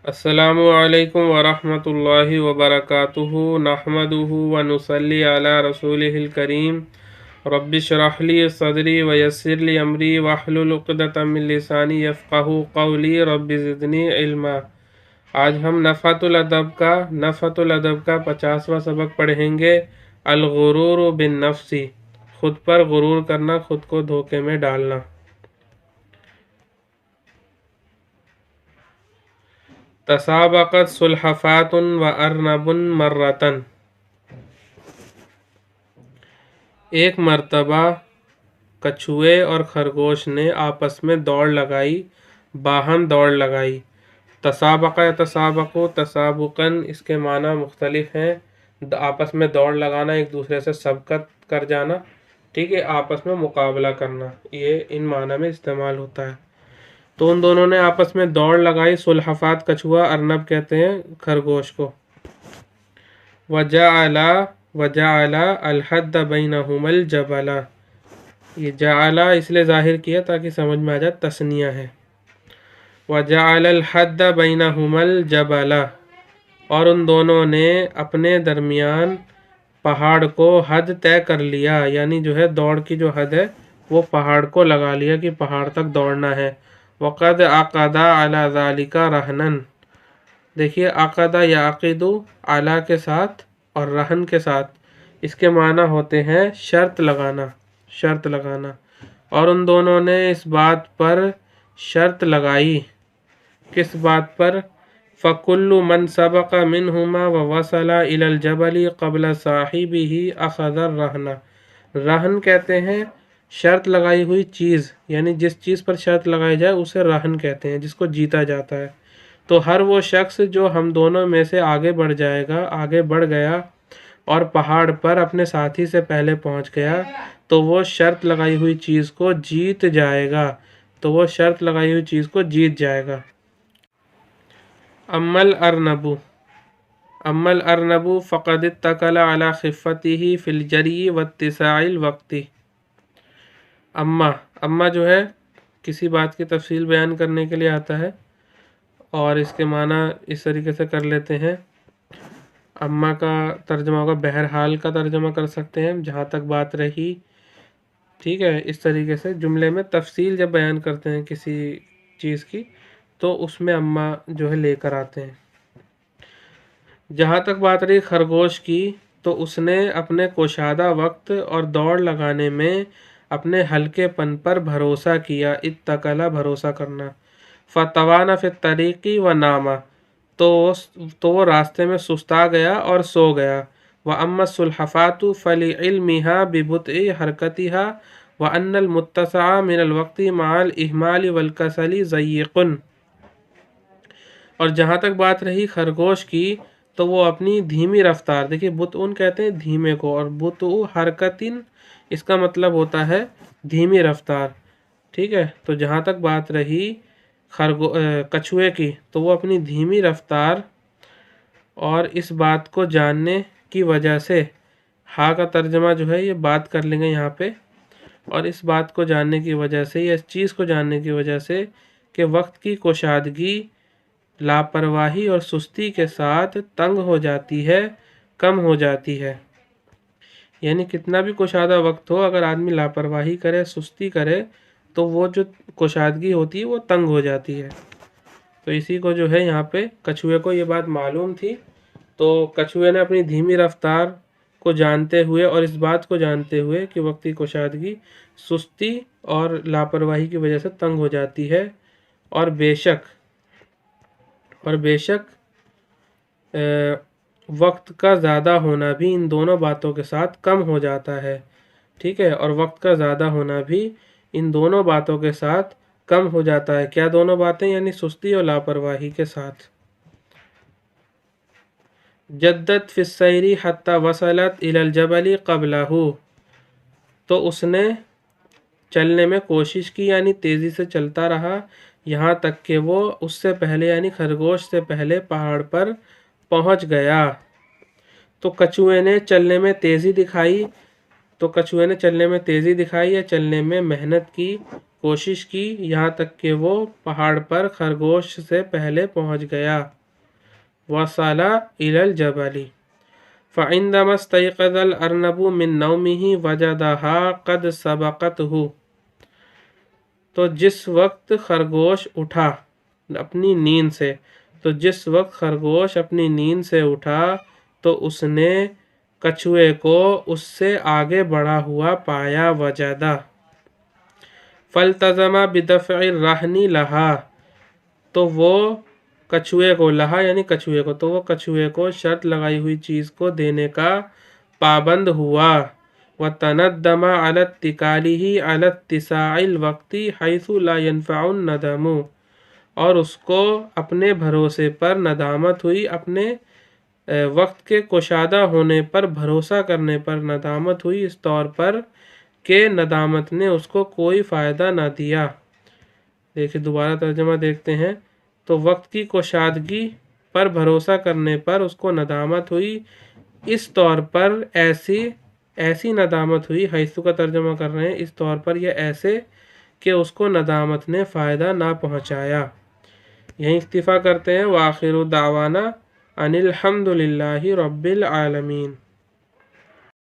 अस्सलामु अलैकुम वरहमतुल्लाहि वबरकातुहु नहमदुहु व नुसल्ली अला रसूलिहिल करीम रब्बि श्रह ली सदरी व यस्सिर ली अमरी वहलुल उक़दतम मिन लिसानी यफ़क़हू क़ौली रब्बि ज़िदनी इल्मा। आज हम नफ़हतुल अदब का 50वां सबक पढ़ेंगे। अल गुरूर बिन नफ्सी, खुद पर गुरूर करना, खुद को धोखे में डालना। तसाबक़त सुल्हफ़ातुन व अर्नबुन मर्रतन। एक मर्तबा कछुए और खरगोश ने आपस में दौड़ लगाई, बाहम दौड़ लगाई। तसाबक़ तसाबक़ु तसाबुकन, इसके माना मुख्तलिफ हैं। आपस में दौड़ लगाना, एक दूसरे से सबकत कर जाना, ठीक है, आपस में मुकाबला करना, ये इन माना में इस्तेमाल होता है। तो उन दोनों ने आपस में दौड़ लगाई। सुल्हफ़ात कछुआ, अर्नब कहते हैं खरगोश को। वजअला अलहद बैनहुमल जबला, ये जअला इसलिए ज़ाहिर किया ताकि समझ में आ जाए, तस्निया है। वजअल हद बैनहुमल जबला, और उन दोनों ने अपने दरमियान पहाड़ को हद तय कर लिया, यानी जो है दौड़ की जो हद है वो पहाड़ को लगा लिया कि पहाड़ तक दौड़ना है। वक़द अक़दा अला ज़ालिका रहनन, देखिए अक़दा याक़िदु अला के साथ और रहन के साथ, इसके माना होते हैं शर्त लगाना, शर्त लगाना। और उन दोनों ने इस बात पर शर्त लगाई, किस बात पर? फ़कुल्लु मन सबक़ मिनहुमा व वसला इलल जबली क़ब्ल साहिबिही अख़ज़र रहना। रहन कहते हैं शर्त लगाई हुई चीज़, यानी जिस चीज़ पर शर्त लगाई जाए उसे रहन कहते हैं, जिसको जीता जाता है। तो हर वो शख्स जो हम दोनों में से आगे बढ़ जाएगा, आगे बढ़ गया और पहाड़ पर अपने साथी से पहले पहुंच गया, तो वो शर्त लगाई हुई चीज़ को जीत जाएगा, तो वो शर्त लगाई हुई चीज़ को जीत जाएगा। अम्मल अरनबु फ़क़द इत्तकला अला ख़िफ़्फ़तिही फ़िल जरी वत्तिसाइल वक्ति। अम्मा जो है किसी बात की तफसील बयान करने के लिए आता है, और इसके माना इस तरीके से कर लेते हैं। अम्मा का तर्जमा होगा, बहरहाल का तर्जमा कर सकते हैं, जहाँ तक बात रही, ठीक है। इस तरीके से जुमले में तफसील जब बयान करते हैं किसी चीज़ की, तो उसमें अम्मा जो है लेकर आते हैं। जहाँ तक बात रही खरगोश की, तो उसने अपने कुशादा वक्त और दौड़ लगाने में अपने हल्केपन पर भरोसा किया। इत्तकला भरोसा करना। फ़तवाना फ़ित तरीक़ी व नामा, तो वो रास्ते में सुस्ता गया और सो गया। व अम्मा सुल्हफ़ातु फ़ली इल्मिहा बिबुत्इ हरकतिहा व अन्नल मुत्तसअ मिनल वक्ति मअल इहमाल वल कसली ज़य्यक़ुन। और जहाँ तक बात रही खरगोश की, तो वो अपनी धीमी रफ्तार, देखिए बुतउन कहते हैं धीमे को, और बुतउ हरकतिन इसका मतलब होता है धीमी रफ्तार, ठीक है। तो जहाँ तक बात रही कछुए की, तो वो अपनी धीमी रफ्तार और इस बात को जानने की वजह से, हा का तर्जमा जो है ये बात कर लेंगे यहाँ पे, और इस बात को जानने की वजह से, या इस चीज़ को जानने की वजह से कि वक्त की कुशादगी लापरवाही और सुस्ती के साथ तंग हो जाती है, कम हो जाती है। यानी कितना भी कुशादा वक्त हो, अगर आदमी लापरवाही करे, सुस्ती करे, तो वो जो कुशादगी होती है वो तंग हो जाती है। तो इसी को जो है यहाँ पे कछुए को ये बात मालूम थी, तो कछुए ने अपनी धीमी रफ्तार को जानते हुए और इस बात को जानते हुए कि वक्त की कुशादगी सुस्ती और लापरवाही की वजह से तंग हो जाती है, और बेशक वक्त का ज़्यादा होना भी इन दोनों बातों के साथ कम हो जाता है, ठीक है। और वक्त का ज़्यादा होना भी इन दोनों बातों के साथ कम हो जाता है। क्या दोनों बातें? यानी सुस्ती और लापरवाही के साथ। जद्दत फ़िस्सैरी हत्ता वसलत इलल जबली क़ब्लहू, तो उसने चलने में कोशिश की, यानी तेज़ी से चलता रहा, यहाँ तक कि वो उससे पहले, यानी खरगोश से पहले पहाड़ पर पहुँच गया। तो कछुए ने चलने में तेज़ी दिखाई, تو کچھوے نے چلنے میں تیزی دکھائی یا چلنے میں محنت کی کوشش کی یہاں تک کہ وہ پہاڑ پر خرگوش سے پہلے پہنچ گیا۔ وصل إلى الجبل فعندما استيقظ الأرنب من نومه وجدها قد سبقته، تو جس وقت خرگوش اٹھا اپنی نیند سے اٹھا تو اس نے کچھوے کو اس سے آگے بڑھا ہوا پایا۔ وجدہ فالتزم بدفع الرهن لها، تو وہ کچھوے کو تو وہ کچھوے کو شرط لگائی ہوئی چیز کو دینے کا پابند ہوا۔ وتندم على اتكاله على اتساع الوقت حيث لا ينفع الندم، اور اس کو اپنے بھروسے پر ندامت ہوئی، اپنے وقت کے کشادہ ہونے پر بھروسہ کرنے پر ندامت ہوئی، اس طور پر کہ ندامت نے اس کو کوئی فائدہ نہ دیا۔ دیکھیں دوبارہ ترجمہ دیکھتے ہیں۔ تو وقت کی کشادگی پر بھروسہ کرنے پر اس کو ندامت ہوئی، اس طور پر ایسی ندامت ہوئی، حیثو کا ترجمہ کر رہے ہیں، اس طور پر یہ ایسے کہ اس کو ندامت نے فائدہ نہ پہنچایا۔ یہیں اکتفا کرتے ہیں۔ وآخر دعوانا ان الحمد للہ رب العالمین۔